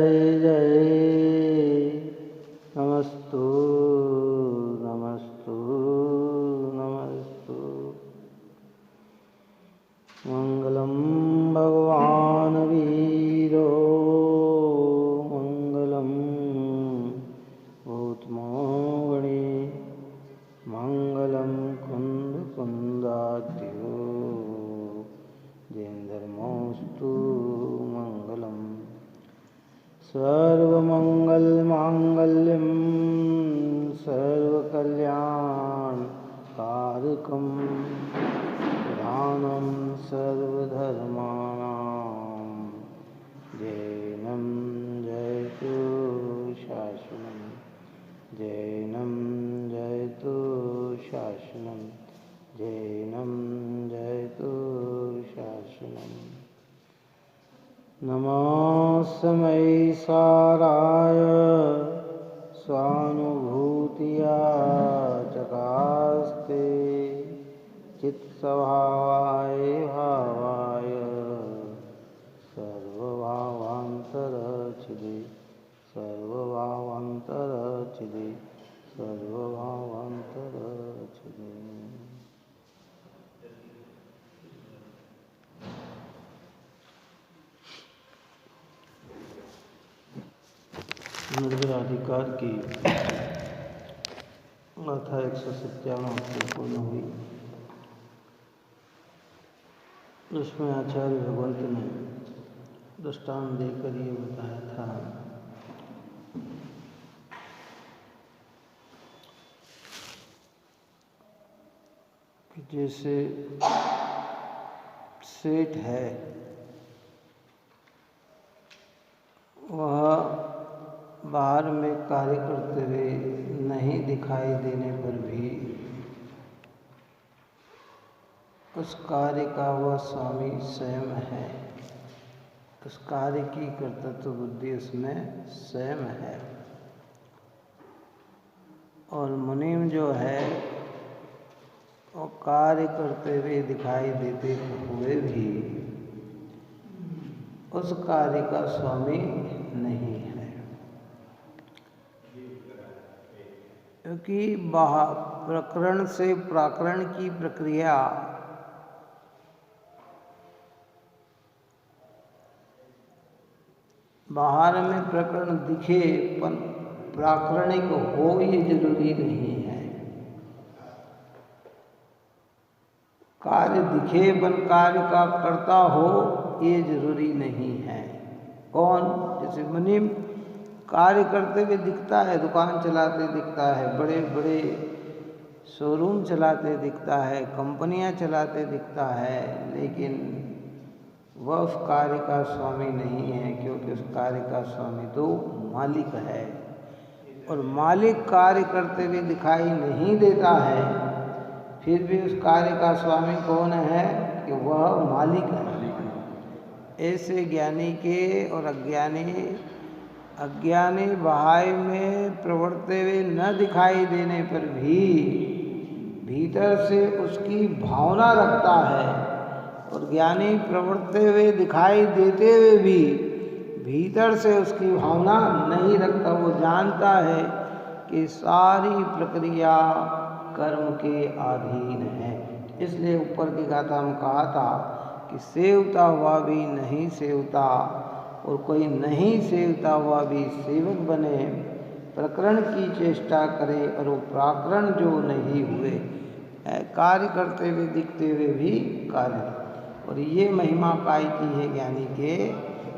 जय जय नमस्तु नमस्तु नमस्तु। मंगलम भगवान वीरो मंगलम भूतमोगणे मंगलम कुंद कुंदाद्यो जयेन्द्रमोस्तु मंगलम। सर्वमंगल मांगल्यम सर्वकल्याणकारकम प्रधानम सर्वधर्माणां जैनं जयतु शासनं जैनं जयतु शासनं जैनं जयतु शासनं। नमस्मै साराय स्वानुभूतिया चकास्ते चित्स्वभावाय भावाय सर्वभावान्तरच्छिदे सर्वभावान्तरच्छिदे सर्वभावान्तरच्छिदे। निर्गुणाधिकार की गाथा 157 से पूर्ण हुई। उसमें आचार्य भगवंत ने दृष्टांत देकर ये बताया था कि जैसे सेठ है वह बाहर में कार्य करते हुए नहीं दिखाई देने पर भी उस कार्य का वह स्वामी स्वयं है। उस कार्य की कर्तृत्व बुद्धि उसमें स्वयं है। और मुनीम जो है वो कार्य करते हुए दिखाई देते हुए भी उस कार्य का स्वामी नहीं है, क्योंकि प्रकरण से प्राकरण की प्रक्रिया बाहर में प्रकरण दिखे पर प्राकरणिक हो ये जरूरी नहीं है। कार्य दिखे पर कार्य का कर्ता हो ये जरूरी नहीं है। कौन? जैसे मुनीम कार्य करते हुए दिखता है, दुकान चलाते दिखता है, बड़े बड़े शोरूम चलाते दिखता है, कंपनियां चलाते दिखता है, लेकिन वह उस कार्य का स्वामी नहीं है, क्योंकि उस कार्य का स्वामी तो मालिक है। और मालिक कार्य करते हुए दिखाई नहीं देता है, फिर भी उस कार्य का स्वामी कौन है? कि वह मालिक है। ऐसे ज्ञानी के और अज्ञानी बाहर में प्रवर्तते हुए न दिखाई देने पर भी भीतर से उसकी भावना रखता है, और ज्ञानी प्रवर्तते हुए दिखाई देते हुए भी भीतर से उसकी भावना नहीं रखता। वो जानता है कि सारी प्रक्रिया कर्म के अधीन है। इसलिए ऊपर की गाथा में कहा था कि सेवता हुआ भी नहीं सेवता, और कोई नहीं सेवता हुआ भी सेवक बने, प्रकरण की चेष्टा करे और वो प्राकरण जो नहीं हुए, कार्य करते हुए दिखते हुए भी कार्य। और ये महिमा पाई की है ज्ञानी के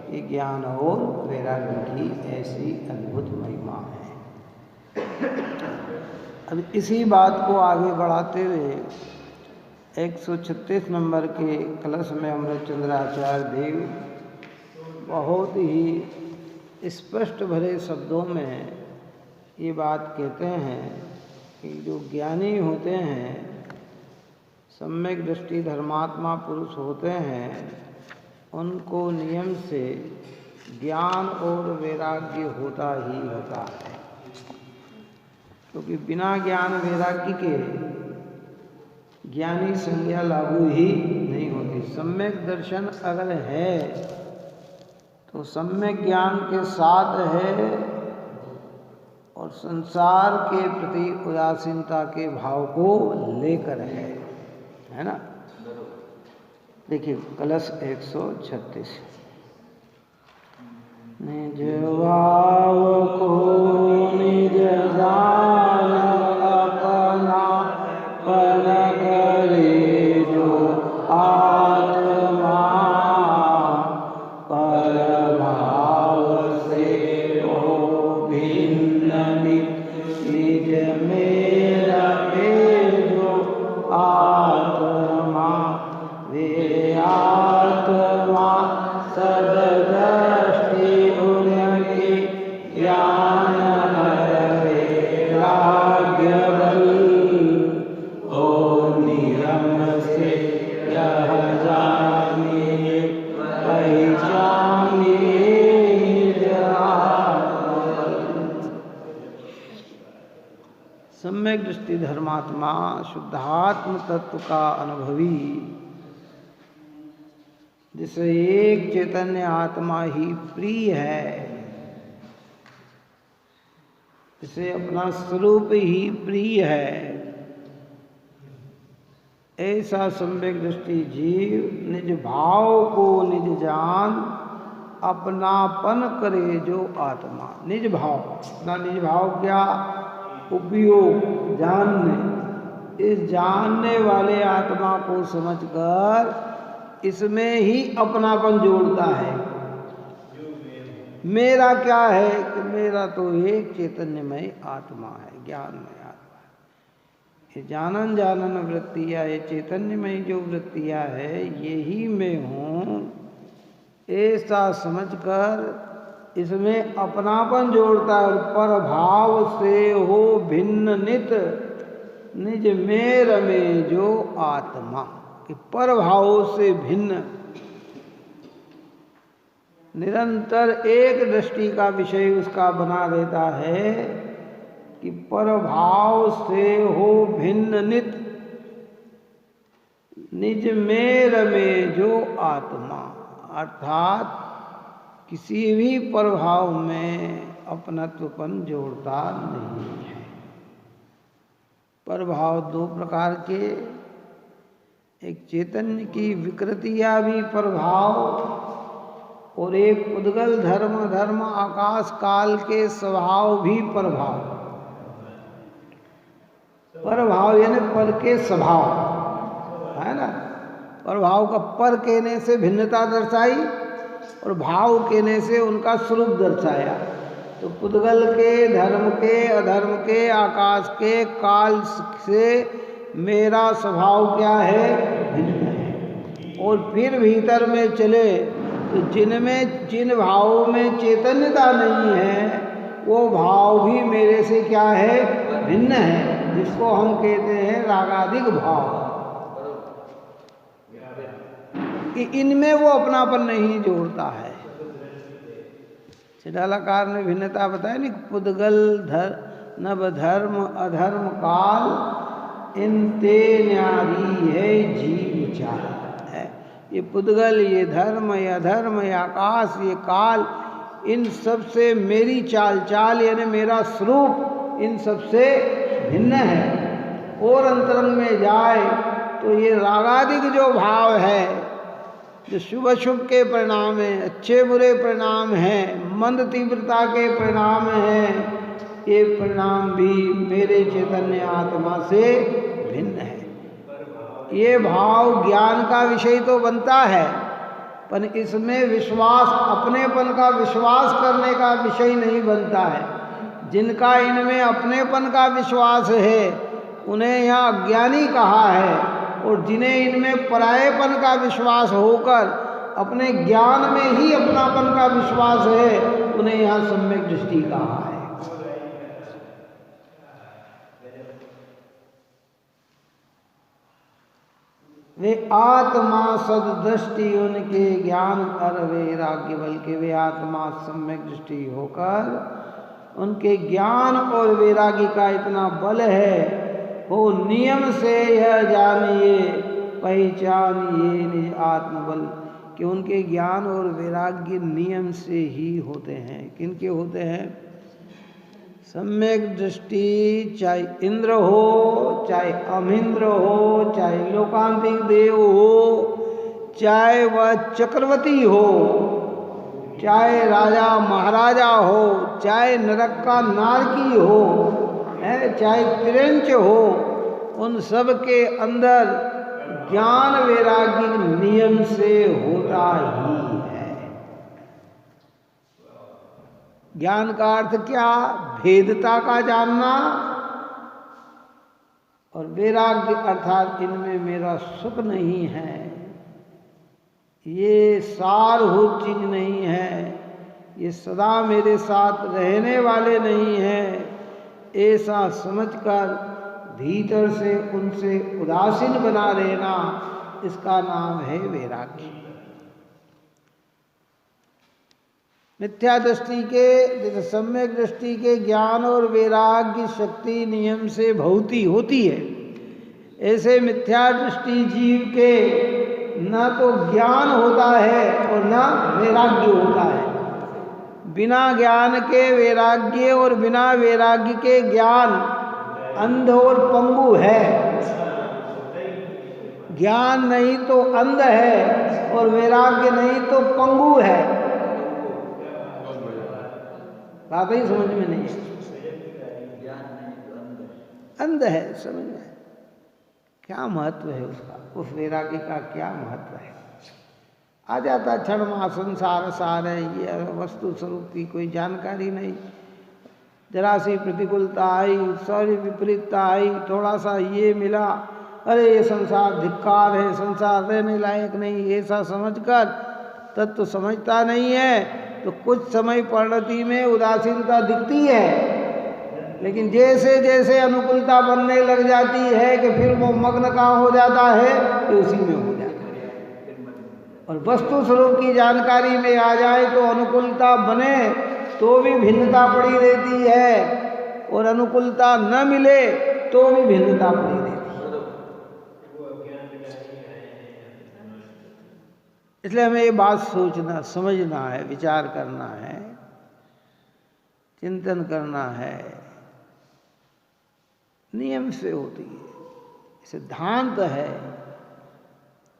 कि ज्ञान और वैराग्य की ऐसी अद्भुत महिमा है। अब इसी बात को आगे बढ़ाते हुए 136 नंबर के कलश में अमृतचंद्र आचार्य देव बहुत ही स्पष्ट भरे शब्दों में ये बात कहते हैं कि जो ज्ञानी होते हैं, सम्यक दृष्टि धर्मात्मा पुरुष होते हैं, उनको नियम से ज्ञान और वैराग्य होता ही होता है। क्योंकि बिना ज्ञान वैराग्य के ज्ञानी संज्ञा लागू ही नहीं होती। सम्यक दर्शन अगर है तो तो सम्यक ज्ञान के साथ है और संसार के प्रति उदासीनता के भाव को लेकर है ना। देखिए कलश 136। निज भाव को निज जान अपना पन करे जो आत्मा, पर भाव से हो भिन्न निज में रहे जो आत्मा, वे आत्मा सददृष्टि उनकी ज्ञान वैराग्य बल, ओ नियम से यह जानिए पहचानिए निज आत्मा। सम्यक दृष्टि धर्मात्मा शुद्धात्म तत्व का अनुभवी, जिसे एक चैतन्य आत्मा ही प्रिय है, जिसे अपना स्वरूप ही प्रिय है, ऐसा सम्यक दृष्टि जीव निज भाव को निज जान अपनापन करे जो आत्मा। निज भाव, अपना निज भाव क्या? उपयोग, जानने। इस जानने वाले आत्मा को समझकर इसमें ही अपनापन जोड़ता है। मेरा क्या है कि मेरा तो एक चैतन्यमय आत्मा है, ज्ञानमय आत्मा है। ये जानन जानन वृत्तियाँ, ये चैतन्यमय जो वृत्तियाँ है यही मैं हूँ, ऐसा समझकर इसमें अपनापन जोड़ता है। पर भाव से हो भिन्न नित निज में रमे जो आत्मा, कि पर भाव से भिन्न निरंतर एक दृष्टि का विषय उसका बना रहता है कि पर भाव से हो भिन्न नित निज में रमे जो आत्मा, अर्थात किसी भी प्रभाव में अपनत्वपन जोड़ता नहीं है। प्रभाव दो प्रकार के, एक चैतन्य की विकृतियाँ भी प्रभाव, और एक उद्गल धर्म आकाश काल के स्वभाव भी प्रभाव। प्रभाव यानी पर के स्वभाव है ना। प्रभाव का पर कहने से भिन्नता दर्शाई और भाव कहने से उनका स्वरूप दर्शाया। तो पुद्गल के, धर्म के, अधर्म के, आकाश के, काल से मेरा स्वभाव क्या है? भिन्न है। और फिर भीतर में चले तो जिन भावों में चैतन्यता नहीं है वो भाव भी मेरे से क्या है? भिन्न है, जिसको हम कहते हैं रागादिक भाव। इनमें वो अपनापन नहीं जोड़ता है। चिदालकार ने भिन्नता बताया नहीं, पुद्गल नव धर्म अधर्म काल इन ते न्यारी है जीव चाल है। ये पुद्गल, ये धर्म, ये अधर्म, ये आकाश, ये काल, इन सब से मेरी चाल यानी मेरा स्वरूप इन सब से भिन्न है। और अंतरंग में जाए तो ये रागादिक जो भाव है, जो शुभ अशुभ के परिणाम हैं, अच्छे बुरे परिणाम हैं, मंद तीव्रता के परिणाम हैं, ये परिणाम भी मेरे चैतन्य आत्मा से भिन्न है। ये भाव ज्ञान का विषय तो बनता है, पर इसमें विश्वास, अपनेपन का विश्वास करने का विषय नहीं बनता है। जिनका इनमें अपनेपन का विश्वास है उन्हें यहाँ अज्ञानी कहा है, और जिन्हें इनमें परायेपन का विश्वास होकर अपने ज्ञान में ही अपनापन का विश्वास है उन्हें यहाँ सम्यक दृष्टि कहा है। वे आत्मा सददृष्टि उनके ज्ञान और वैराग्य बल के, वे आत्मा सम्यक दृष्टि होकर उनके ज्ञान और वैराग्य का इतना बल है, वो नियम से यह जानिए पहचानिए निज आत्मबल, कि उनके ज्ञान और वैराग्य नियम से ही होते हैं। किनके होते हैं? सम्यक दृष्टि, चाहे इंद्र हो, चाहे अमिंद्र हो, चाहे लोकांतिक देव हो, चाहे वह चक्रवर्ती हो, चाहे राजा महाराजा हो, चाहे नरक का नारकी हो, चाहे तिरंच हो, उन सब के अंदर ज्ञान वैराग्य नियम से होता ही है। ज्ञान का अर्थ क्या? भेदता का जानना, और वैराग्य अर्थात इनमें मेरा सुख नहीं है, ये सारभूत चीज नहीं है, ये सदा मेरे साथ रहने वाले नहीं हैं, ऐसा समझकर भीतर से उनसे उदासीन बना रहना, इसका नाम है वैराग्य। मिथ्या दृष्टि के, सम्यक दृष्टि के ज्ञान और वैराग्य शक्ति नियम से भौती होती है, ऐसे मिथ्या दृष्टि जीव के न तो ज्ञान होता है और न वैराग्य होता है। बिना ज्ञान के वैराग्य और बिना वैराग्य के ज्ञान अंध और पंगु है। ज्ञान नहीं तो अंध है और वैराग्य नहीं तो पंगु है। बात ही समझ में नहीं है। अंध है, समझ में क्या महत्व है उसका, उस वैराग्य का क्या महत्व है। आ जाता क्षण मां संसार सार है, ये वस्तु स्वरूप की कोई जानकारी नहीं। जरा सी प्रतिकूलता आई, सारी विपरीतता आई, थोड़ा सा ये मिला, अरे ये संसार धिक्कार है, संसार रहने लायक नहीं, ऐसा समझकर तत्व समझता नहीं है, तो कुछ समय परिणति में उदासीनता दिखती है, लेकिन जैसे जैसे अनुकूलता बनने लग जाती है कि फिर वो मग्न कहाँ हो जाता है कि उसी में हो जाता है। और वस्तु स्वरूप की जानकारी में आ जाए तो अनुकूलता बने तो भी भिन्नता पड़ी रहती है, और अनुकूलता न मिले तो भी भिन्नता पड़ी रहती है। इसलिए हमें ये बात सोचना, समझना है, विचार करना है, चिंतन करना है। नियम से होती है, सिद्धांत है,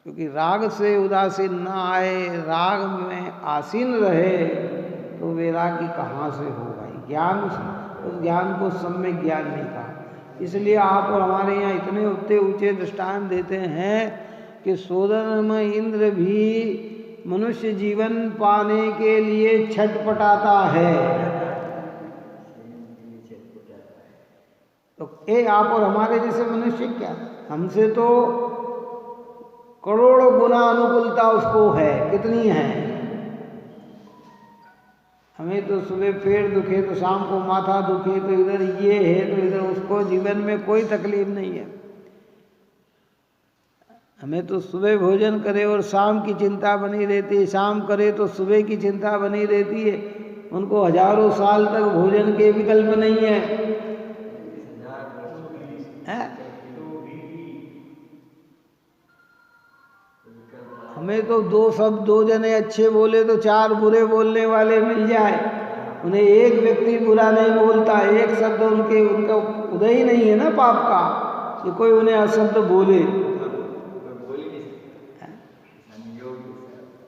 क्योंकि राग से उदासीन न आए, राग में आसीन रहे तो वैराग्य कहाँ से होगा। ज्ञान, उस ज्ञान को सम्यक ज्ञान नहीं कहा। इसलिए आप और हमारे यहाँ इतने ऊंचे ऊंचे दृष्टांत देते हैं कि सोदन में इंद्र भी मनुष्य जीवन पाने के लिए छटपटाता है। तो ये आप और हमारे जैसे मनुष्य क्या, हमसे तो करोड़ों गुना अनुकूलता उसको है। कितनी है? हमें तो सुबह पेट दुखे तो शाम को माथा दुखे, तो इधर ये है तो इधर उसको, जीवन में कोई तकलीफ नहीं है। हमें तो सुबह भोजन करे और शाम की चिंता बनी रहती है, शाम करे तो सुबह की चिंता बनी रहती है। उनको हजारों साल तक भोजन के विकल्प नहीं है। हमें तो दो जने अच्छे बोले तो चार बुरे बोलने वाले मिल जाए, उन्हें एक व्यक्ति बुरा नहीं बोलता, एक शब्द उनका उदय ही नहीं है ना पाप का कि कोई उन्हें अशब्द बोले।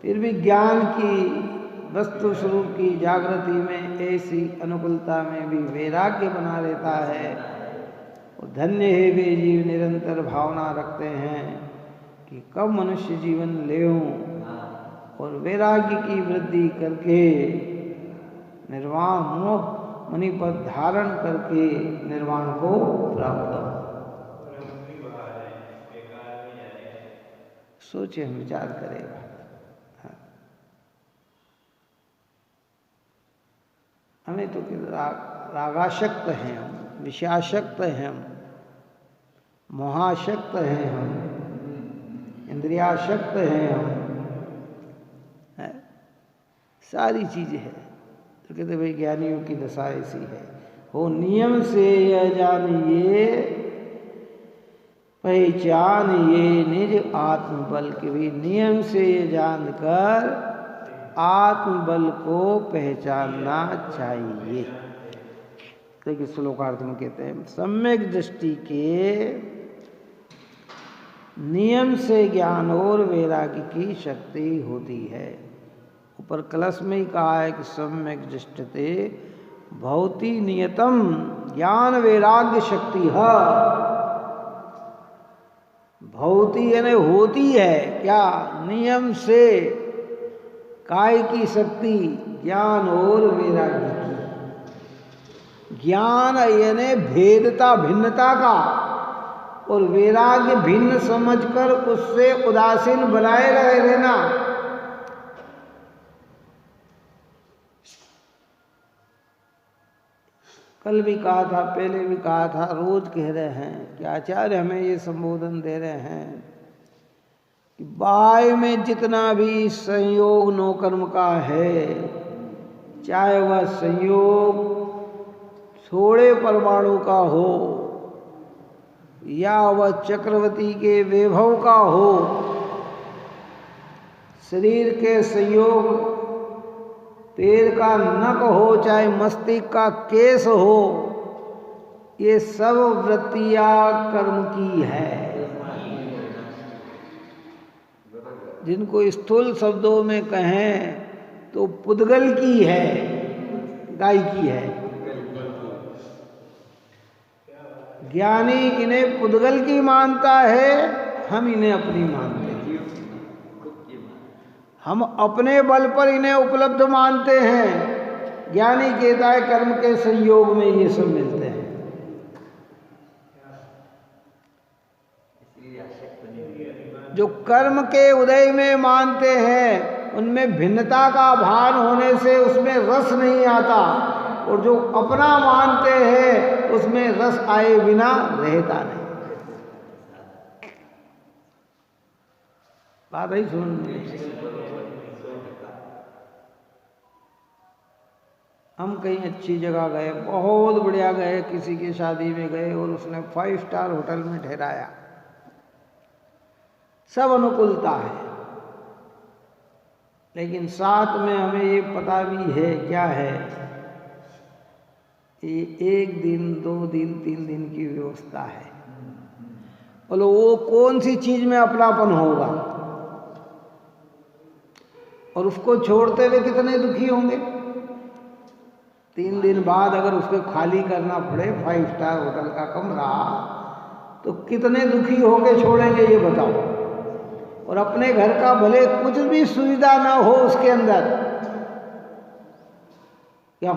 फिर भी ज्ञान की वस्तु स्वरूप की जागृति में ऐसी अनुकूलता में भी वैराग्य बना रहता है। और धन्य है वे जीव निरंतर भावना रखते हैं कि कब मनुष्य जीवन लेऊं, और वैराग्य की वृद्धि करके निर्वाण मोह मणिपद धारण करके निर्वाण को प्राप्त हो। सोचे, हम विचार करेगा। हमें तो रागाशक्त हैं हम, विषयाशक्त हैं हम, मोहाशक्त हैं हम, इंद्रियाशक्त हैं हम, है? सारी चीजें हैं। तो कहते भाई ज्ञानियों की दशा ऐसी है। हो नियम से यह जानिए पहचान ये निज आत्मबल के भी नियम से ये जानकर आत्मबल को पहचानना चाहिए। देखिए श्लोकार्थ में कहते हैं सम्यक दृष्टि के नियम से ज्ञान और वैराग्य की शक्ति होती है। ऊपर कलश में ही कहा है कि सम्यक दृष्टते भवति नियतम ज्ञान वैराग्य शक्ति है। भवति यानी होती है क्या? नियम से काय की शक्ति? ज्ञान और वैराग्य की। ज्ञान यानी भेदता भिन्नता का, और वैराग्य भिन्न समझकर उससे उदासीन बनाए रहे रहना। कल भी कहा था, पहले भी कहा था, रोज कह रहे हैं कि आचार्य हमें ये संबोधन दे रहे हैं कि बाह्य में जितना भी संयोग नो कर्म का है, चाहे वह संयोग थोड़े परमाणु का हो या वह चक्रवर्ती के वैभव का हो, शरीर के संयोग पैर का नख हो चाहे मस्तिष्क का केस हो, ये सब वृत्तियां कर्म की है। जिनको स्थूल शब्दों में कहें तो पुद्गल की है, गाय की है। ज्ञानी इन्हें पुद्गल की मानता है, हम इन्हें अपनी मानते हैं। हम अपने बल पर इन्हें उपलब्ध मानते हैं। ज्ञानी कहता है कर्म के संयोग में ये सब मिलते हैं। जो कर्म के उदय में मानते हैं उनमें भिन्नता का भान होने से उसमें रस नहीं आता, और जो अपना मानते हैं उसमें रस आए बिना रहता नहीं। बात ही सुन। हम कहीं अच्छी जगह गए, बहुत बढ़िया गए, किसी की शादी में गए और उसने 5 स्टार होटल में ठहराया, सब अनुकूलता है, लेकिन साथ में हमें ये पता भी है क्या है, ये 1 दिन 2 दिन 3 दिन की व्यवस्था है। बोलो वो कौन सी चीज में अपनापन होगा, और उसको छोड़ते हुए कितने दुखी होंगे। 3 दिन बाद अगर उसको खाली करना पड़े 5 स्टार होटल का कमरा, तो कितने दुखी होके छोड़ेंगे ये बताओ। और अपने घर का भले कुछ भी सुविधा ना हो उसके अंदर, क्या,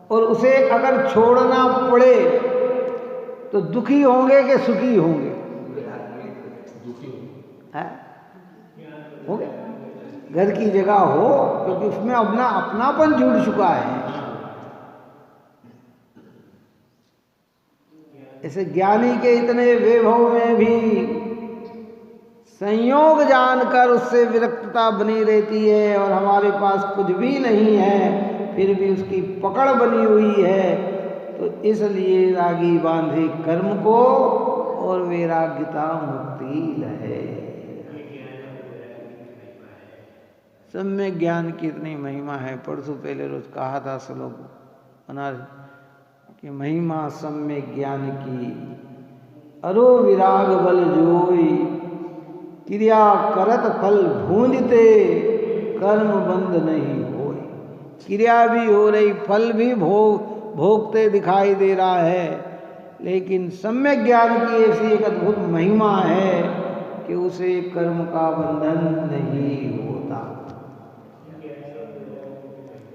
और उसे अगर छोड़ना पड़े तो दुखी होंगे कि सुखी होंगे? होंगे। घर की जगह हो, क्योंकि उसमें अपना अपनापन जुड़ चुका है। ऐसे ज्ञानी के इतने वैभव में भी संयोग जानकर उससे विरक्तता बनी रहती है, और हमारे पास कुछ भी नहीं है फिर भी उसकी पकड़ बनी हुई है। तो इसलिए रागी बांधे कर्म को और वैराग्यता मुक्ति लहे। सम्यक ज्ञान की इतनी महिमा है। परसों पहले रोज कहा था श्लोक बना कि महिमा सम्यक ज्ञान की, अरो विराग बल जोई, क्रिया करत फल भूंजते, कर्म बंद नहीं होई। क्रिया भी हो रही, फल भी भोगते दिखाई दे रहा है, लेकिन सम्यक ज्ञान की ऐसी एक अद्भुत महिमा है कि उसे कर्म का बंधन नहीं होता।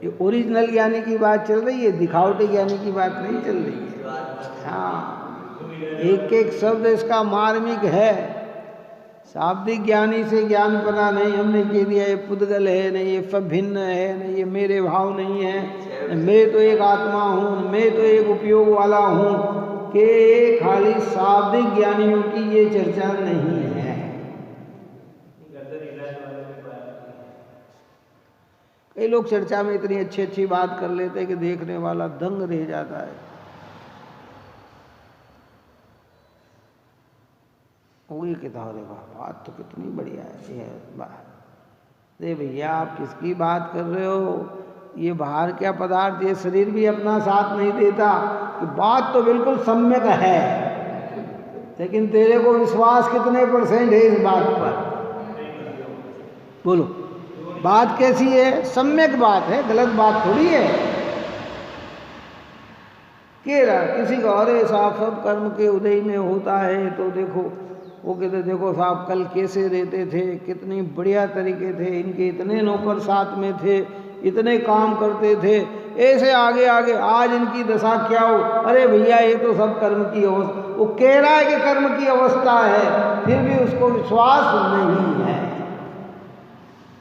ये ओरिजिनल ज्ञानी की बात चल रही है, दिखावटी ज्ञानी की बात नहीं चल रही है। हाँ, एक एक शब्द इसका मार्मिक है। शाब्दिक ज्ञानी से ज्ञान पना नहीं, हमने कह दिया ये पुद्गल है, नहीं ये सब भिन्न है, नहीं ये मेरे भाव नहीं है, मैं तो एक आत्मा हूँ, मैं तो एक उपयोग वाला हूँ, कि खाली शाब्दिक ज्ञानियों की ये चर्चा नहीं है। कई लोग चर्चा में इतनी अच्छी अच्छी बात कर लेते हैं कि देखने वाला दंग रह जाता है। वो ये कहता हो, देखो बात तो कितनी बढ़िया है ये बात। अरे भैया आप किसकी बात कर रहे हो, ये बाहर क्या पदार्थ, ये शरीर भी अपना साथ नहीं देता। कि बात तो बिल्कुल सम्यक है, लेकिन तेरे को विश्वास कितने % है इस बात पर? बोलो, बात कैसी है? सम्यक बात है, गलत बात थोड़ी है। कह रहा किसी का, अरे साहब सब कर्म के उदय में होता है, तो देखो वो कहते देखो साहब कल कैसे रहते थे, कितनी बढ़िया तरीके थे, इनके इतने नौकर साथ में थे, इतने काम करते थे, ऐसे आगे आगे आज इनकी दशा क्या हो। अरे भैया ये तो सब कर्म की अवस्था, वो कह रहा है कि कर्म की अवस्था है, फिर भी उसको विश्वास नहीं है।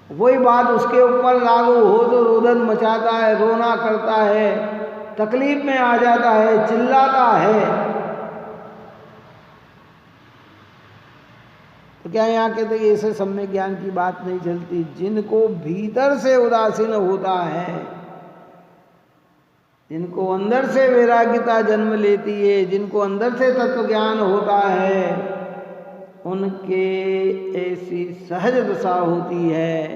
वही बात उसके ऊपर लागू हो तो रोदन मचाता है, रोना करता है, तकलीफ में आ जाता है, चिल्लाता है। तो क्या यहाँ कहते कि ऐसे सम्यक ज्ञान की बात नहीं चलती? जिनको भीतर से उदासीन होता है, जिनको अंदर से वैराग्यता जन्म लेती है, जिनको अंदर से तत्व ज्ञान होता है, उनके ऐसी सहज दशा होती है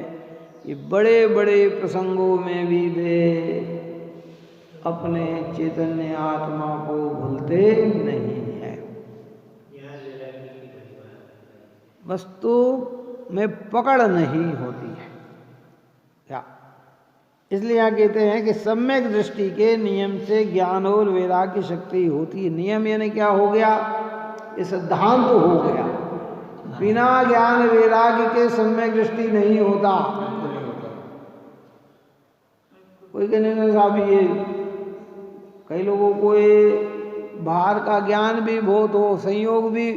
कि बड़े बड़े प्रसंगों में भी वे अपने चैतन्य आत्मा को भूलते नहीं है। वस्तु में पकड़ नहीं होती है क्या? इसलिए यहाँ कहते हैं कि सम्यक दृष्टि के नियम से ज्ञान और वैराग्य शक्ति होती है। नियम यानी क्या हो गया? ये सिद्धांत हो गया। बिना ज्ञान वैराग्य के सम्यक दृष्टि नहीं होता। कोई कहने ना साहब, ये कई लोगों को ये बाहर का ज्ञान भी बहुत हो, संयोग भी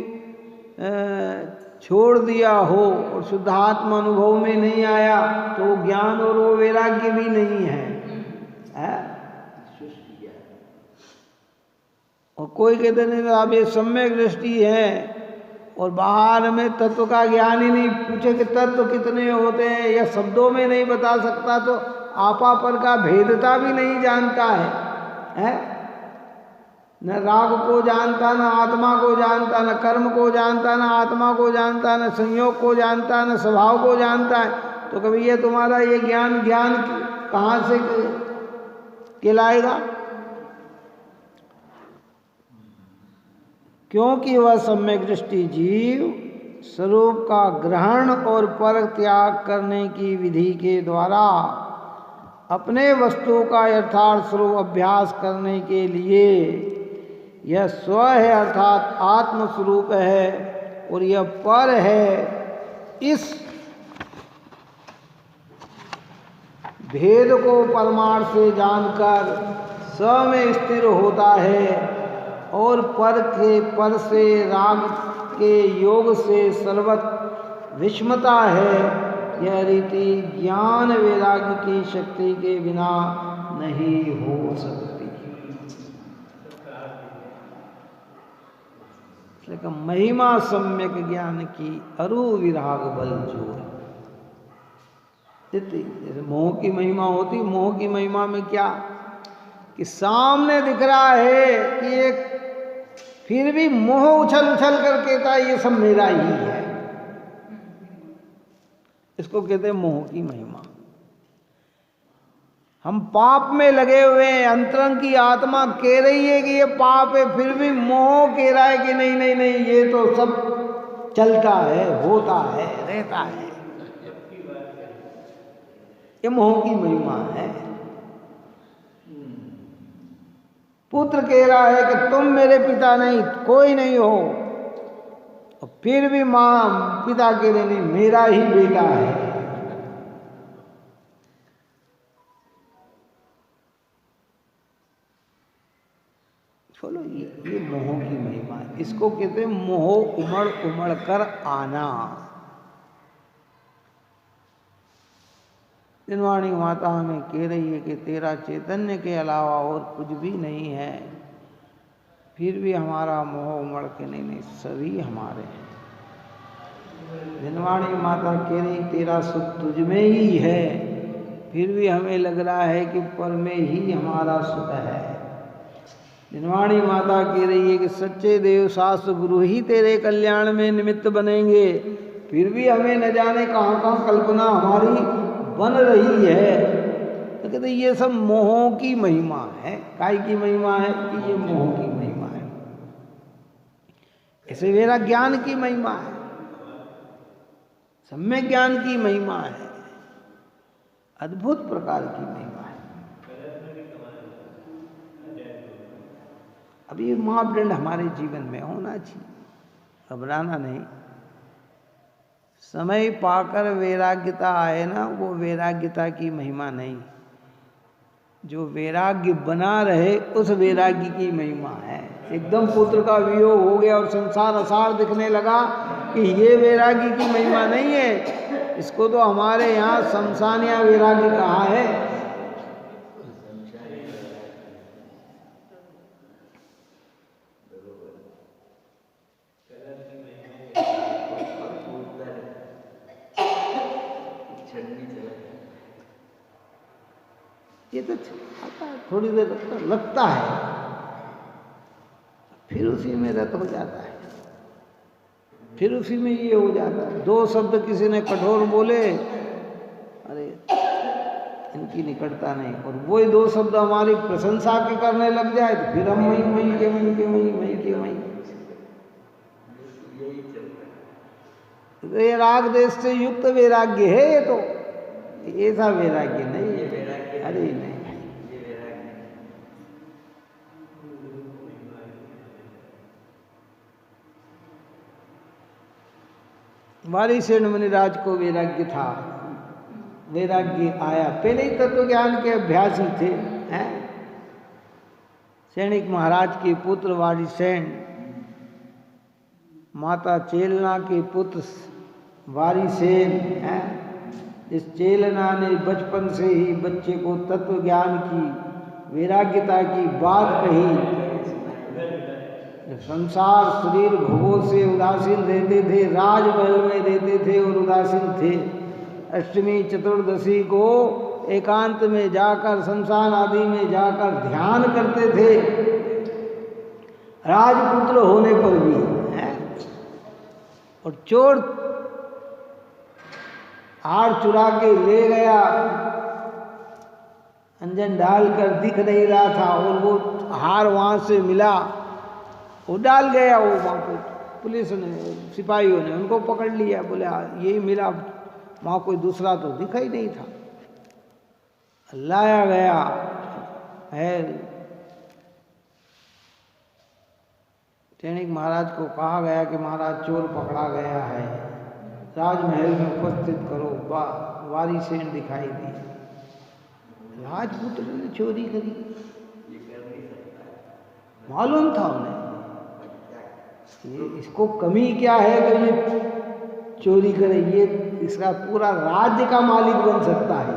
छोड़ दिया हो और शुद्धात्म अनुभव में नहीं आया, तो ज्ञान और वो वैराग्य भी नहीं है? और कोई कहते नहीं साहब ये सम्यक दृष्टि है और बाहर में तत्व का ज्ञान ही नहीं, पूछे कि तत्व कितने होते हैं या शब्दों में नहीं बता सकता, तो आपा पर का भेदता भी नहीं जानता है? न राग को जानता, न आत्मा को जानता, न कर्म को जानता, न आत्मा को जानता, न संयोग को जानता, न स्वभाव को जानता है। तो कभी ये तुम्हारा ये ज्ञान कहाँ से कहलाएगा? क्योंकि वह सम्यक दृष्टि जीव स्वरूप का ग्रहण और पर त्याग करने की विधि के द्वारा अपने वस्तु का यथार्थ स्वरूप अभ्यास करने के लिए यह स्व है अर्थात आत्म स्वरूप है और यह पर है, इस भेद को परमार्थ से जानकर स्व में स्थिर होता है और पर से राग के योग से सर्वत्र विषमता है। यह रीति ज्ञान वैराग्य की शक्ति के बिना नहीं हो सकती। महिमा सम्यक ज्ञान की अरु विराग बल जोड़। जैसे मोह की महिमा होती, मोह की महिमा में क्या कि सामने दिख रहा है कि एक, फिर भी मोह उछल उछल कर कहता है ये सब मेरा ही है। इसको कहते हैं मोह की महिमा। हम पाप में लगे हुए हैं, अंतरंग की आत्मा कह रही है कि ये पाप है, फिर भी मोह कह रहा है कि नहीं नहीं नहीं ये तो सब चलता है, होता है, रहता है। ये मोह की महिमा है। पुत्र कह रहा है कि तुम मेरे पिता नहीं, कोई नहीं हो, और फिर भी माँ पिता कह रहे नहीं मेरा ही बेटा है। चलो ये मोह की महिमा है। इसको कहते हैं मोह उमड़ उमड़ कर आना। दिनवाणी माता हमें कह रही है कि तेरा चैतन्य के अलावा और कुछ भी नहीं है, फिर भी हमारा मोह उमड़ के नहीं सभी हमारे हैं। दिनवाणी माता कह रही तेरा सुख तुझ में ही है, फिर भी हमें लग रहा है कि पर में ही हमारा सुख है। जिनवाणी माता कह रही है कि सच्चे देव शास्त्र गुरु ही तेरे कल्याण में निमित्त बनेंगे, फिर भी हमें न जाने कहाँ कहाँ कल्पना हमारी बन रही है। तो कहते ये सब मोहों की महिमा है। काय की महिमा है कि ये मोह की महिमा है। ऐसे मेरा ज्ञान की महिमा है, सम्यक ज्ञान की महिमा है, अद्भुत प्रकार की महिमा है। अब ये मापदंड हमारे जीवन में होना चाहिए, घबराना नहीं। समय पाकर वैराग्यता आए ना, वो वैराग्यता की महिमा नहीं, जो वैराग्य बना रहे उस वैराग्य की महिमा है। एकदम पुत्र का वियोग हो गया और संसार असार दिखने लगा कि ये वैराग्य की महिमा नहीं है। इसको तो हमारे यहाँ शमशानिया वैराग्य कहा है। ये तो आता है, थोड़ी देर लगता है, फिर उसी में रत हो जाता है, फिर उसी में ये हो जाता है। दो शब्द किसी ने कठोर बोले, अरे इनकी निकटता नहीं, और वही दो शब्द हमारी प्रशंसा के करने लग जाए तो फिर हम वहीं के वहीं। ये राग देश से युक्त वैराग्य है, ये तो ऐसा वैराग्य नहीं है। अरे नहीं, वारिसेन मुनिराज को वैराग्य था, वैराग्य आया। पहले ही तत्व ज्ञान के अभ्यासी थे, हैं। सैनिक महाराज के पुत्र वारिसेन, माता चेलना के पुत्र वारिसेन, हैं। इस चेलना ने बचपन से ही बच्चे को तत्व ज्ञान की, वैराग्यता की बात कही। संसार शरीर भोगों से उदासीन रहते थे, राजमहल में रहते थे और उदासीन थे। अष्टमी चतुर्दशी को एकांत में जाकर, शमशान आदि में जाकर ध्यान करते थे, राजपुत्र होने पर भी, हैं। और चोर हार चुरा के ले गया, अंजन डालकर दिख नहीं रहा था, और वो हार वहां से मिला, वो डाल गया। वो वहाँ पे पुलिस ने, सिपाहियों ने उनको पकड़ लिया, बोले यही मिला, वहाँ कोई दूसरा तो दिखा ही नहीं था। लाया गया है, सैनिक महाराज को कहा गया कि महाराज चोर पकड़ा गया है, राजमहल में उपस्थित करो। वारिसेन दिखाई दी, राजपुत्र ने चोरी करी, मालूम था उन्हें ये इसको कमी क्या है कि ये चोरी करे, ये इसका पूरा राज्य का मालिक बन सकता है।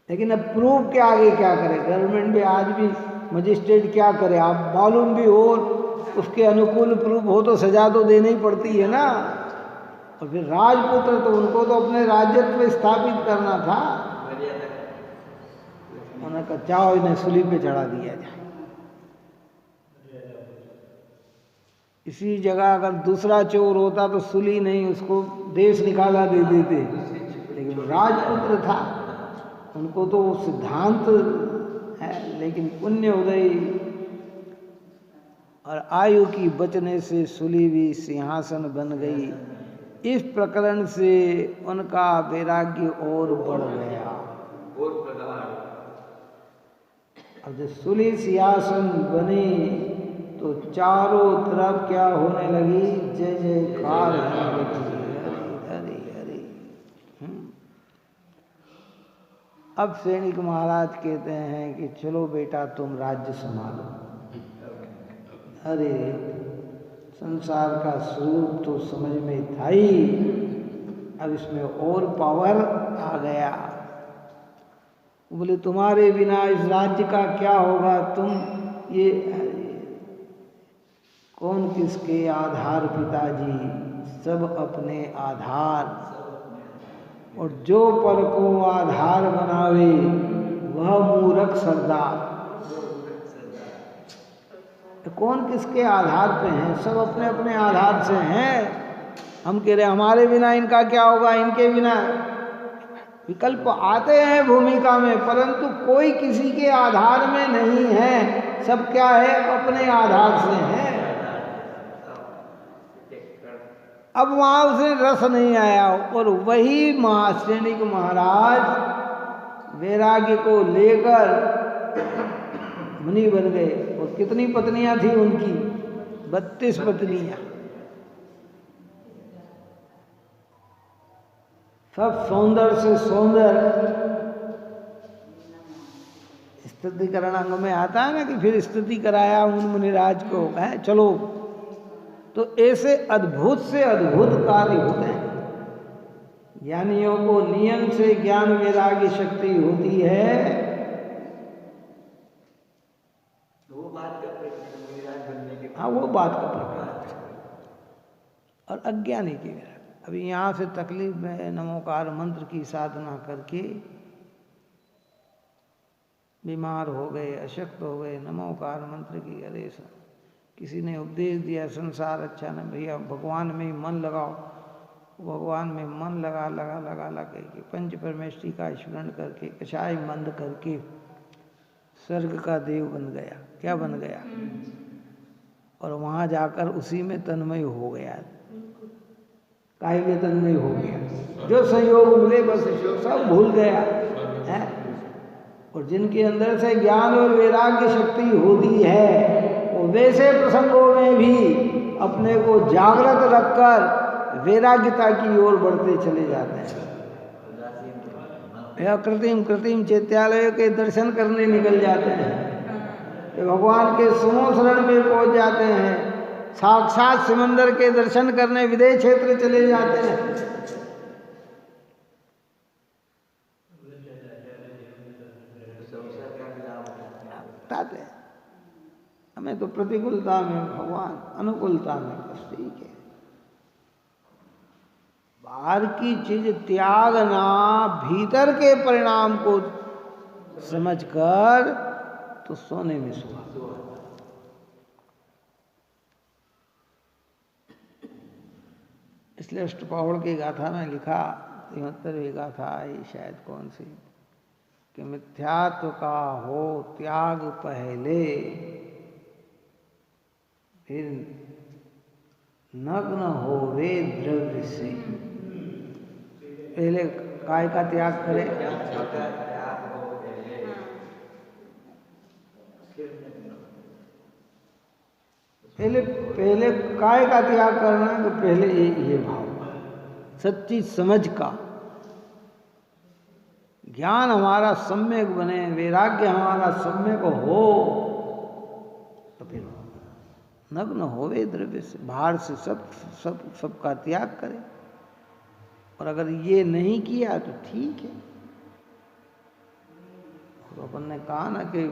लेकिन अब प्रूफ के आगे क्या करे, गवर्नमेंट भी आज भी मजिस्ट्रेट क्या करे, आप मालूम भी हो, उसके अनुकूल प्रूफ हो तो सजा तो देनी ही पड़ती है ना। और फिर राजपुत्र तो उनको तो अपने राज्यत्व स्थापित करना था, उन्होंने कहा जाओ इन्हें सूली पे चढ़ा दिया जाए। इसी जगह अगर दूसरा चोर होता तो सूली नहीं, उसको देश निकाला दे देते, लेकिन राजपुत्र था, उनको तो सिद्धांत है। लेकिन पुण्य उदय और आयु की बचने से सूली भी सिंहासन बन गई। इस प्रकरण से उनका वैराग्य और बढ़ गया। अब जब सूली सिंहासन बनी तो चारों तरफ क्या होने लगी, जय जयकार होने लगी, हरि हरि। अब सैनिक महाराज कहते हैं कि चलो बेटा तुम राज्य संभालो। अरे संसार का स्वरूप तो समझ में था ही, अब इसमें और पावर आ गया। बोले तुम्हारे बिना इस राज्य का क्या होगा, तुम ये कौन किसके आधार पिताजी, सब अपने आधार, और जो पर को आधार बनावे वह मूर्ख सरदार। कौन किसके आधार पे हैं? सब अपने अपने आधार से हैं। हम कह रहे हमारे बिना इनका क्या होगा, इनके बिना। विकल्प आते हैं भूमिका में, परंतु कोई किसी के आधार में नहीं है। सब क्या है, अपने आधार से हैं। अब वहां उसे रस नहीं आया, और वही महाश्रेणिक महाराज वैराग्य को लेकर मुनि बन गए। और कितनी पत्नियां थी उनकी? 32 पत्नियां। सब सौंदर्य से सौंदर्य। स्तुतिकरण अंग में आता है ना कि फिर स्तुति कराया उन मुनिराज को, है चलो। तो ऐसे अद्भुत से अद्भुत कार्य होते हैं। ज्ञानियों को नियम से ज्ञान वैराग्य शक्ति होती है। वो बात का मुनिराज बनने के, हाँ वो बात का प्रकरण। और अज्ञानी की वैराग्य। अभी यहाँ से तकलीफ में नमोकार मंत्र की साधना करके बीमार हो गए, अशक्त हो गए, नमोकार मंत्र की अरे किसी ने उपदेश दिया संसार अच्छा न भैया, भगवान में ही मन लगाओ। भगवान में मन लगा लगा लगा लगा के पंच परमेष्टि का स्मरण करके कषाय मंद करके स्वर्ग का देव बन गया। क्या बन गया? और वहाँ जाकर उसी में तन्मय हो गया। काय में तन्मय हो गया। जो संयोग मिले बस सब भूल गया है। और जिनके अंदर से ज्ञान और वैराग्य शक्ति होती है वो वैसे प्रसंगों में भी अपने को जागृत रखकर वैराग्यता की ओर बढ़ते चले जाते हैं। या कृत्रिम चैत्यालय के दर्शन करने निकल जाते हैं, भगवान के सुमो शरण में पहुंच जाते हैं, साक्षात समंदर के दर्शन करने विदेश क्षेत्र चले जाते हैं। हमें तो प्रतिकूलता में भगवान, अनुकूलता में बस ठीक है। बाहर की चीज त्यागना, भीतर के परिणाम को समझकर तो सोने में सुहागा। इसलिए अष्टपहड़ की गाथा में लिखा, 73वीं गाथा आई शायद कौन सी, कि मिथ्यात्व का हो त्याग पहले, फिर नग्न हो वे द्रव्य से। पहले काय का त्याग करे, पहले काय का त्याग करना है। तो पहले ये भाव, सच्ची समझ का ज्ञान हमारा सम्यक बने, वैराग्य हमारा सम्यक हो, तो फिर नग्न होवे द्रव्य से, बाहर से सबका त्याग करें। और अगर ये नहीं किया तो ठीक है। तो अपन ने कहा ना कि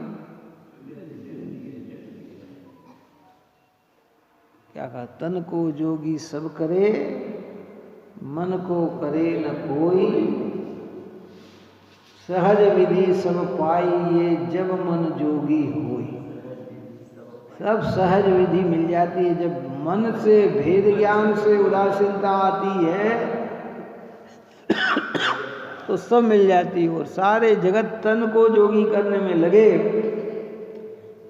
क्या कहा, तन को जोगी सब करे, मन को करे न कोई, सहज विधि सब पाइए जब मन जोगी होई। सब सहज विधि मिल जाती है जब मन से भेद ज्ञान से उदासीनता आती है तो सब मिल जाती है। और सारे जगत तन को जोगी करने में लगे,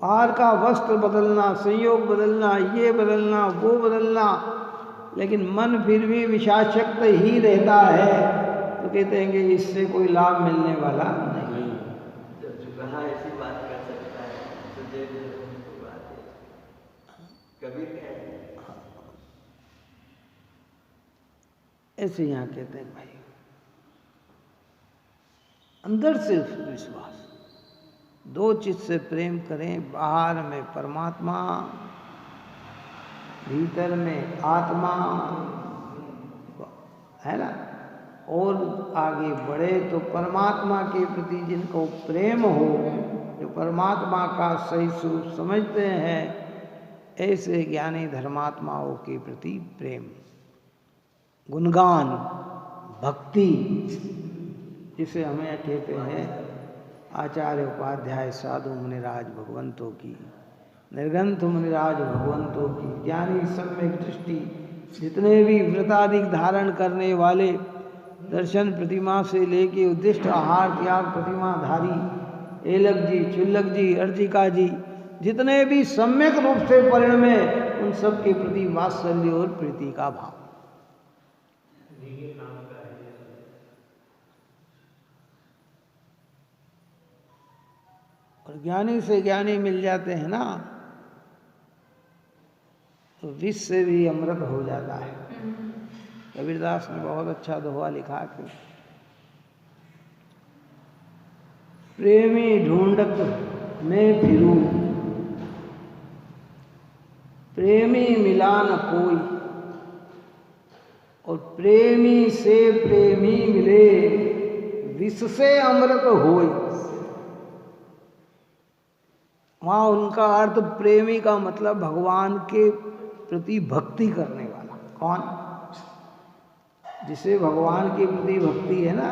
बाहर का वस्त्र बदलना, संयोग बदलना, ये बदलना, वो बदलना, लेकिन मन फिर भी विषाशक्त ही रहता है, तो कहते हैं कि इससे कोई लाभ मिलने वाला नहीं। ऐसी बात कर सकता है तो बात है। कभी ऐसे यहाँ कहते हैं भाई, अंदर से विश्वास, दो चीज से प्रेम करें, बाहर में परमात्मा, भीतर में आत्मा, है ना। और आगे बढ़े तो परमात्मा के प्रति जिनको प्रेम हो, जो परमात्मा का सही स्वरूप समझते हैं, ऐसे ज्ञानी धर्मात्माओं के प्रति प्रेम, गुणगान, भक्ति, जिसे हमें कहते हैं आचार्य उपाध्याय साधु मुनिराज भगवंतों की निर्गंथ मुनिराज भगवंतों की ज्ञानी सम्यक दृष्टि जितने भी व्रताधिक धारण करने वाले दर्शन प्रतिमा से लेके उद्दिष्ट आहार त्याग प्रतिमाधारी एलक जी, चुल्लक जी, अर्जिका जी, जितने भी सम्यक रूप से परिणमे उन सब के प्रति वात्सल्य और प्रीति का भाव। और ज्ञानी से ज्ञानी मिल जाते हैं ना तो विष से भी अमृत हो जाता है। कबीरदास ने बहुत अच्छा दोहा लिखा कि प्रेमी ढूंढत मैं फिरूं, प्रेमी मिला न कोई, और प्रेमी से प्रेमी मिले, विष से अमृत होई। वहाँ उनका अर्थ प्रेमी का मतलब भगवान के प्रति भक्ति करने वाला। कौन? जिसे भगवान के प्रति भक्ति है ना,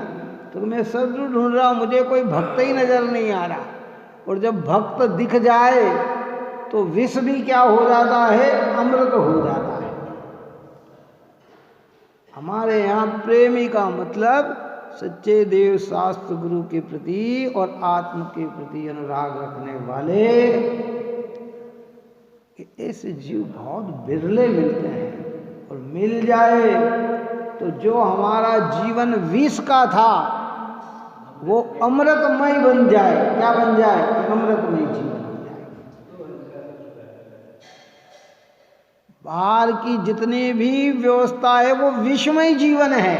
तो मैं सब ढूंढ रहा हूँ, मुझे कोई भक्त ही नजर नहीं आ रहा। और जब भक्त दिख जाए तो विष भी क्या हो जाता है? अमृत हो जाता है। हमारे यहाँ प्रेमी का मतलब सच्चे देव शास्त्र गुरु के प्रति और आत्म के प्रति अनुराग रखने वाले, ऐसे जीव बहुत बिरले मिलते हैं। और मिल जाए तो जो हमारा जीवन विष का था वो अमृतमय बन जाए। क्या बन जाए? अमृतमय जीवन हो जाए। बाहर की जितनी भी व्यवस्था है वो विषमय जीवन है।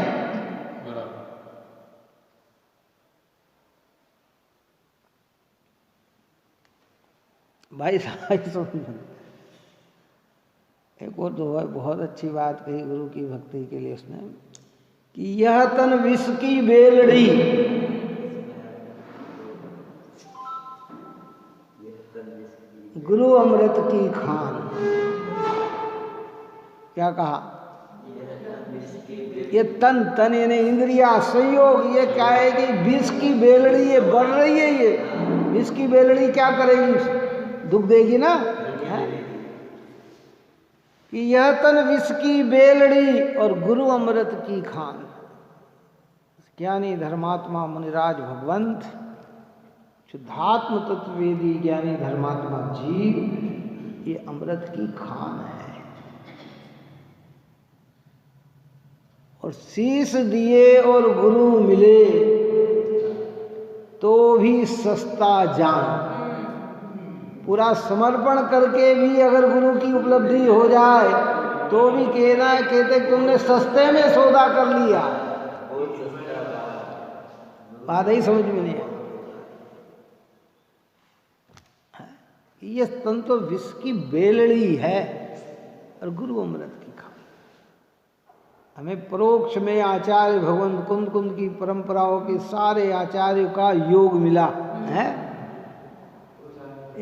भाई साहब एक और तो बहुत अच्छी बात कही गुरु की भक्ति के लिए उसने कि यह तन विष की बेलड़ी, गुरु अमृत की खान। क्या कहा? ये तन, तन यानी इंद्रिया संयोग, ये क्या है कि विष की बेलड़ी ये बढ़ रही है। ये विष की बेलड़ी क्या करेगी? दुख देगी ना। कि यह तन विष की बेलड़ी और गुरु अमृत की खान। ज्ञानी धर्मात्मा मुनिराज भगवंत, शुद्धात्म तत्ववेदी ज्ञानी धर्मात्मा जीव, ये अमृत की खान है। और शीश दिए और गुरु मिले तो भी सस्ता जान। पूरा समर्पण करके भी अगर गुरु की उपलब्धि हो जाए तो भी कहते तुमने सस्ते में सौदा कर लिया। बात ही समझ में नहीं है। ये तन तो विष की बेलड़ी है और गुरु अमृत की खान। हमें परोक्ष में आचार्य भगवंत कुंद कुंद की परंपराओं के सारे आचार्यों का योग मिला है।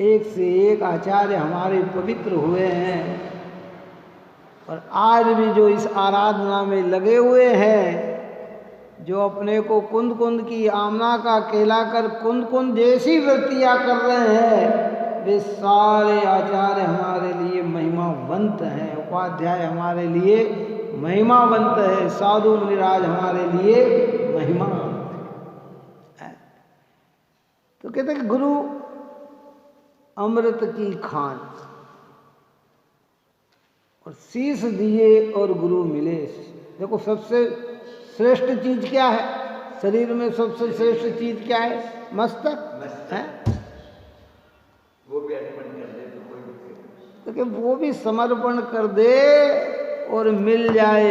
एक से एक आचार्य हमारे पवित्र हुए हैं। और आज भी जो इस आराधना में लगे हुए हैं, जो अपने को कुंद कुंद की आमना का कहलाकर कुंद कुंद जैसी वृत्तियां कर रहे हैं, वे सारे आचार्य हमारे लिए महिमावंत हैं। उपाध्याय हमारे लिए महिमावंत है। साधु मुनिराज हमारे लिए महिमावंत है। तो कहते कि गुरु अमृत की खान, और शीश दिए और गुरु मिले। देखो सबसे श्रेष्ठ चीज क्या है? शरीर में सबसे श्रेष्ठ चीज क्या है? मस्तक है। वो भी अर्पण कर दे तो कोई दिक्कत तो कि वो भी समर्पण कर दे और मिल जाए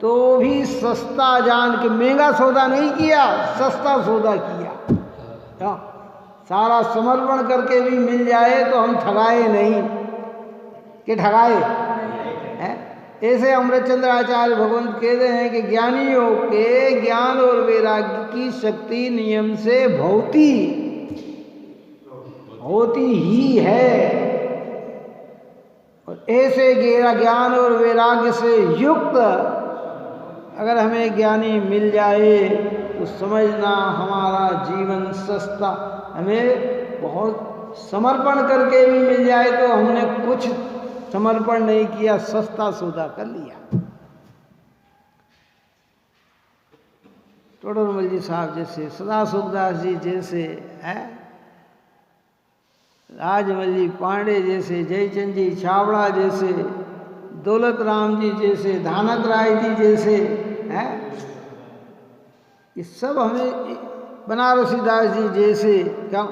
तो भी सस्ता जान के। महंगा सौदा नहीं किया, सस्ता सौदा किया। सारा समर्पण करके भी मिल जाए तो हम ठगाए नहीं कि ठगाए हैं। ऐसे अमृतचंद्र आचार्य भगवंत कहते हैं कि ज्ञानियों के ज्ञान और वैराग्य की शक्ति नियम से होती ही है। और ऐसे ज्ञान और वैराग्य से युक्त अगर हमें ज्ञानी मिल जाए तो तो समझना हमारा जीवन सस्ता, हमें बहुत समर्पण करके भी मिल जाए तो हमने कुछ समर्पण नहीं किया, सस्ता सौदा कर लिया। टोडरमल जी साहब जैसे, सदा सुखदास जी जैसे, राजमल जी पांडे जैसे, जयचंद जी छाबड़ा जैसे, दौलत राम जी जैसे, धानक राय जी जैसे, ये सब हमें, बनारसी दास जी जैसे, क्या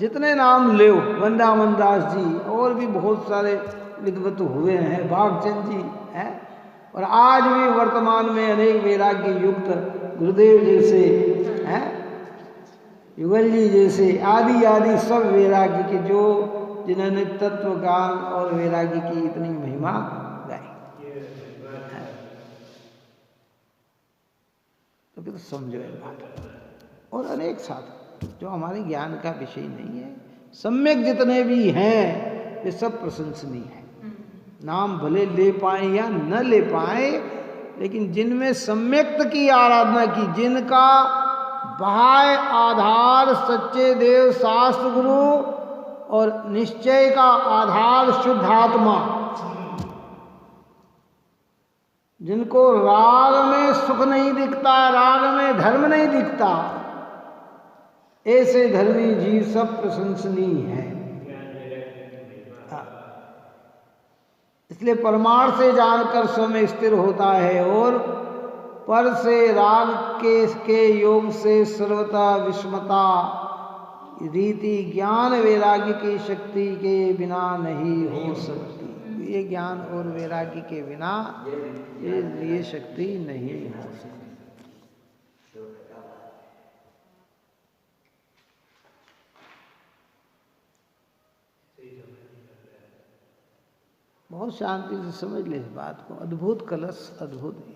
जितने नाम ले, वृंदावन दास जी और भी बहुत सारे विद्वत हुए हैं, भागचंद जी हैं, और आज भी वर्तमान में अनेक वैराग्य युक्त गुरुदेव जैसे हैं, युगल जी जैसे, आदि आदि सब वैराग्य के जो जिन्होंने तत्व ज्ञान और वैराग्य की इतनी महिमा गाई। तो फिर समझो ये बात। और अनेक साधन जो हमारे ज्ञान का विषय नहीं है, सम्यक जितने भी हैं वे सब प्रशंसनीय हैं। नाम भले ले पाए या न ले पाए, लेकिन जिनमें सम्यक्त की आराधना की, जिनका बाह्य आधार सच्चे देव शास्त्र गुरु और निश्चय का आधार शुद्धात्मा, जिनको राग में सुख नहीं दिखता, राग में धर्म नहीं दिखता, ऐसे धर्मी जीव सब प्रशंसनीय हैं। इसलिए परमार्थ से जानकर स्वयं स्थिर होता है और पर से राग के योग से सर्वथा विस्मता रीति ज्ञान वैराग्य की शक्ति के बिना नहीं हो सकती। ये ज्ञान और वैराग्य के बिना ये शक्ति नहीं हो सकती। बहुत शांति से समझ ले इस बात को। अद्भुत कलश अद्भुत है।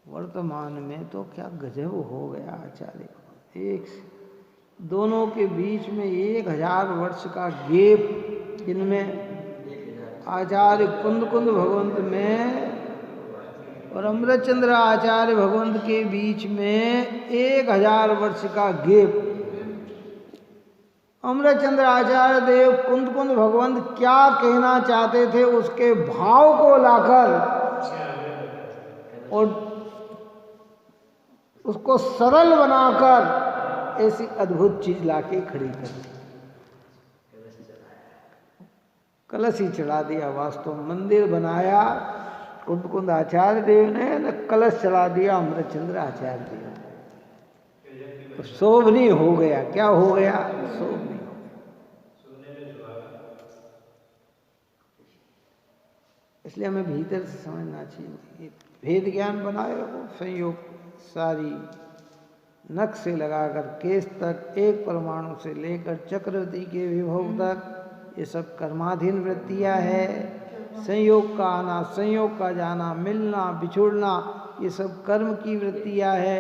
वर्तमान में तो क्या गजब हो गया आचार्य, एक दोनों के बीच में 1000 वर्ष का गैप, जिनमें आचार्य कुंद भगवंत में और अमृतचंद्र आचार्य भगवंत के बीच में 1000 वर्ष का गैप। अमृतचंद्र आचार्य देव कुंद भगवंत क्या कहना चाहते थे उसके भाव को लाकर और उसको सरल बनाकर ऐसी अद्भुत चीज लाके खड़ी कर दी। कलश ही चढ़ा दिया। वास्तव मंदिर बनाया कुंद आचार्य देव ने, न कलश चढ़ा दिया अमृतचंद्र आचार्य देव। तो शोभनीय हो गया। क्या हो गया? शोभनीय। इसलिए हमें भीतर से समझना चाहिए। भेद ज्ञान बनाए रखो। संयोग सारी नख से लगाकर केस तक, एक परमाणु से लेकर चक्रवर्ती के विभव तक, ये सब कर्माधीन वृत्तियां है। संयोग का आना, संयोग का जाना, मिलना बिछुड़ना, ये सब कर्म की वृत्तियां है।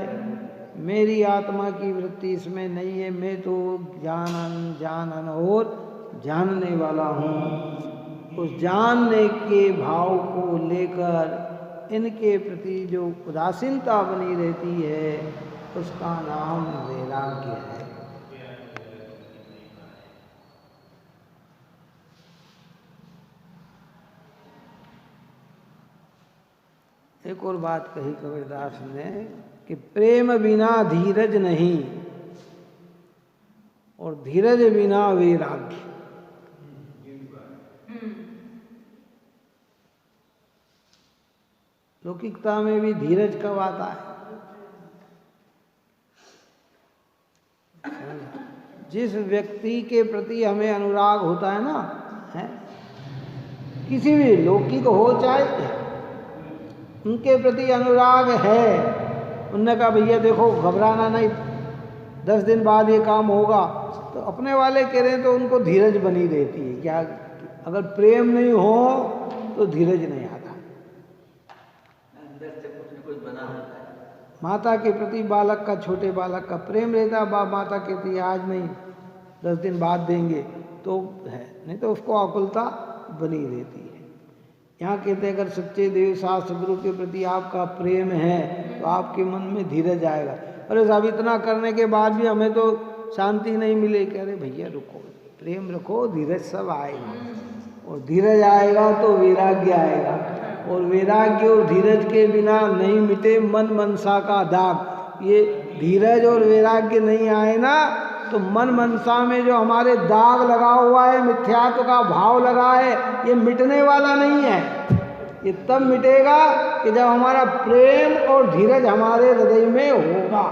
मेरी आत्मा की वृत्ति इसमें नहीं है। मैं तो जानन और जानने वाला हूँ। उस जानने के भाव को लेकर इनके प्रति जो उदासीनता बनी रहती है, उसका नाम वैराग्य है। एक और बात कही कबीरदास ने कि प्रेम बिना धीरज नहीं और धीरज बिना वैराग्य। लौकिकता में भी धीरज कब आता है? जिस व्यक्ति के प्रति हमें अनुराग होता है ना, है किसी भी लौकिक हो चाहे, उनके प्रति अनुराग है। उनने कहा भैया देखो घबराना नहीं, 10 दिन बाद ये काम होगा, तो अपने वाले कह रहे हैं तो उनको धीरज बनी रहती है। क्या अगर प्रेम नहीं हो तो धीरज नहीं आता। माता के प्रति बालक का, छोटे बालक का प्रेम रहता है। बाप माता कहती है आज नहीं 10 दिन बाद देंगे तो है, नहीं तो उसको आकुलता बनी रहती है। यहाँ कहते हैं अगर सच्चे देव शास्त्र गुरु के प्रति आपका प्रेम है तो आपके मन में धीरज आएगा। अरे साहब इतना करने के बाद भी हमें तो शांति नहीं मिले। कह रहे भैया रुको, प्रेम रखो, धीरज सब आएगा, और धीरज आएगा तो वैराग्य आएगा, और वैराग्य और धीरज के बिना नहीं मिटे मन मनसा का दाग। ये धीरज और वैराग्य नहीं आए ना तो मन मनसा में जो हमारे दाग लगा हुआ है, मिथ्यात्व का भाव लगा है, ये मिटने वाला नहीं है। ये तब मिटेगा कि जब हमारा प्रेम और धीरज हमारे हृदय में होगा।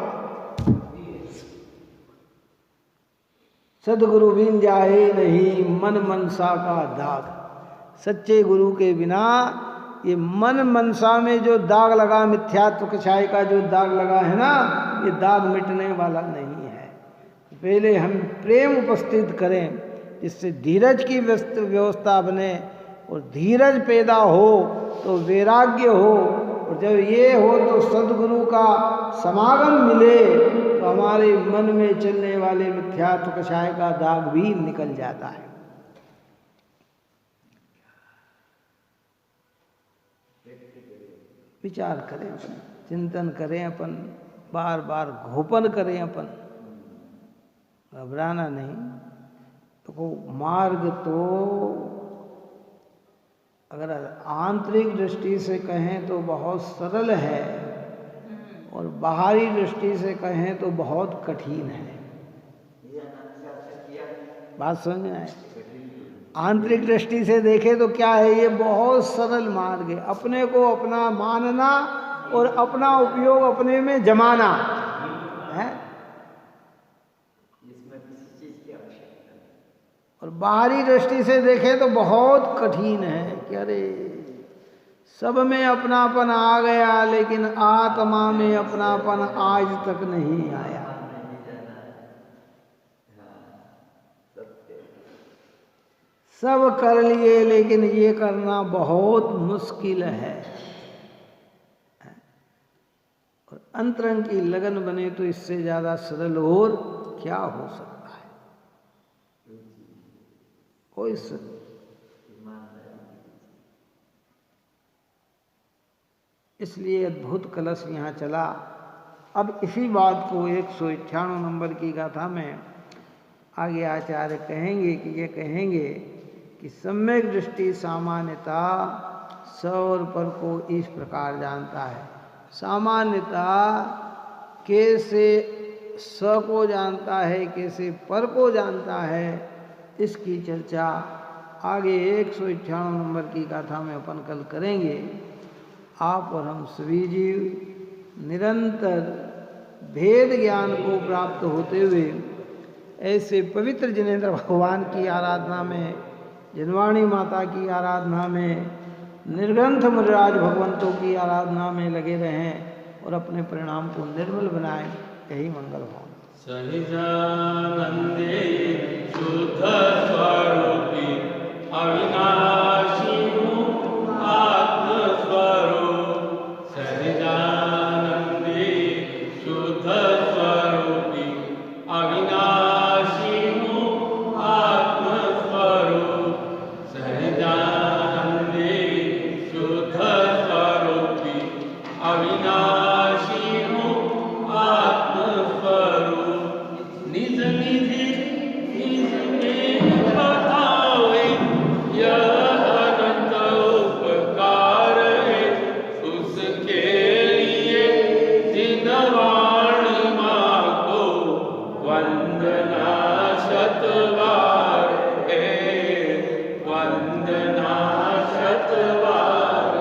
सदगुरु बिन जाए नहीं मन मनसा का दाग। सच्चे गुरु के बिना ये मन मनसा में जो दाग लगा, मिथ्यात्व कछाई का जो दाग लगा है ना, ये दाग मिटने वाला नहीं है। पहले हम प्रेम उपस्थित करें जिससे धीरज की व्यवस्था बने, और धीरज पैदा हो तो वैराग्य हो, और जब ये हो तो सद्गुरु का समागम मिले तो हमारे मन में चलने वाले मिथ्यात्व कषाय का दाग भी निकल जाता है। विचार करें अपन, चिंतन करें अपन, बार बार घोपन करें अपन, घबराना नहीं। तो मार्ग तो अगर आंतरिक दृष्टि से कहें तो बहुत सरल है, और बाहरी दृष्टि से कहें तो बहुत कठिन है। बात समझ में आए? आंतरिक दृष्टि से देखें तो क्या है, ये बहुत सरल मार्ग है। अपने को अपना मानना और अपना उपयोग अपने में जमाना है, और बाहरी दृष्टि से देखें तो बहुत कठिन है कि अरे सब में अपनापन आ गया, लेकिन आत्मा में अपनापन आज तक नहीं आया। सब कर लिए लेकिन ये करना बहुत मुश्किल है। और अंतरंग की लगन बने तो इससे ज्यादा सरल और क्या हो सकता है? कोई सरल। इसलिए अद्भुत कलश यहाँ चला। अब इसी बात को 198 नंबर की गाथा में आगे आचार्य कहेंगे कि ये कहेंगे कि सम्यक दृष्टि सामान्यता स और पर को इस प्रकार जानता है। सामान्यता कैसे स को जानता है, कैसे पर को जानता है, इसकी चर्चा आगे 198 नंबर की गाथा में अपन कल करेंगे। आप और हम सभी जीव निरंतर भेद ज्ञान को प्राप्त होते हुए ऐसे पवित्र जिनेंद्र भगवान की आराधना में, जिनवाणी माता की आराधना में, निर्ग्रंथ मुनिराज भगवंतों की आराधना में लगे रहें और अपने परिणाम को निर्मल बनाएं। यही मंगल हो। सहिजानंदे शुद्ध स्वरूपी अविनाशी आत्मस्वरूप। सहिजानंदे शुद्ध स्वरूपी अविनाशी आत्मस्वरूप। सहिजानंदे शुद्ध स्वरूपी अविनाशी आत्मस्वरूप। निज निज निज में बतावे यह अनंत उपकार है, उसके लिए जिनवाणी माँ को वंदना शतवार है, वंदना शतवार।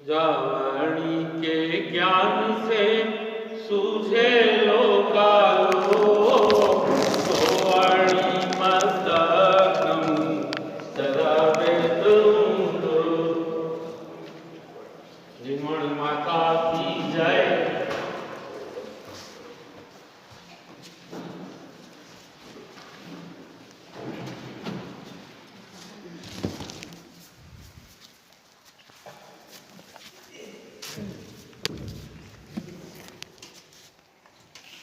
जावाणी के ज्ञान से सूझे लोग